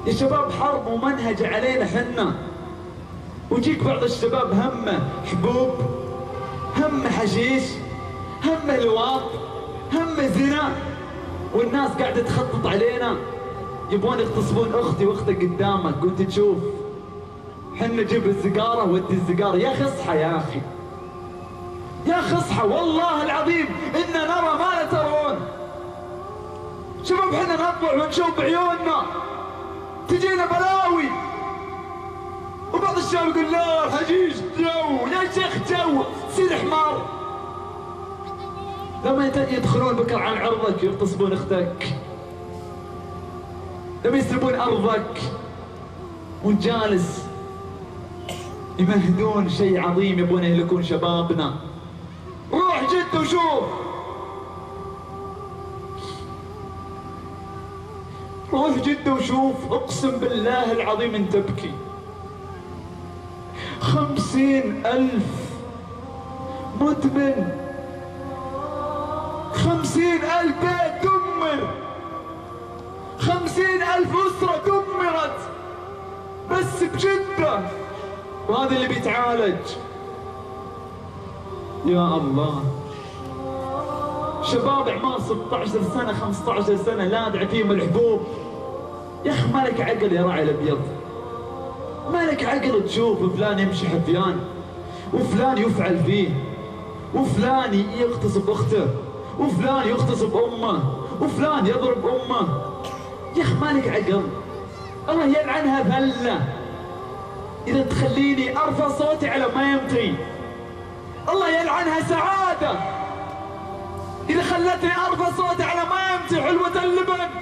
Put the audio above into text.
يا شباب حرب ومنهج علينا حنا، ويجيك بعض الشباب همه حبوب، همه حشيش، همه لواط، همه زنا، والناس قاعدة تخطط علينا يبغون يغتصبون اختي واختك قدامك وانت تشوف. حنا جيب السيجارة ودي السيجارة. يا اخي اصحى يا اخي، يا اخي اصحى والله العظيم إنا نرى ما لا ترون. شباب حنا نطلع ونشوف بعيوننا تجينا بلاوي، وبعض الشباب يقول لا حشيش جو. يا شيخ جو سير حمار. لما يدخلون بكر عن عرضك يغتصبون اختك، لما يسلبون ارضك وانت جالس يمهدون شيء عظيم يبون يهلكون شبابنا. روح جد وشوف، روح جد وشوف. اقسم بالله العظيم ان تبكي. 50,000 مدمن، 50,000 بيت دمر، 50,000 أسرة دمرت بس بجدة، وهذا اللي بيتعالج. يا الله، شباب اعمار 16 سنة 15 سنة لادع فيهم الحبوب. يا اخي مالك عقل يا راعي الابيض؟ مالك عقل تشوف فلان يمشي حفيان، وفلان يفعل فيه، وفلان يغتصب اخته، وفلان يغتصب امه، وفلان يضرب امه. يا اخي مالك عقل؟ الله يلعنها ذله اذا تخليني ارفع صوتي على ميمتي. الله يلعنها سعاده اذا خلتني ارفع صوتي على ميمتي حلوه اللبن.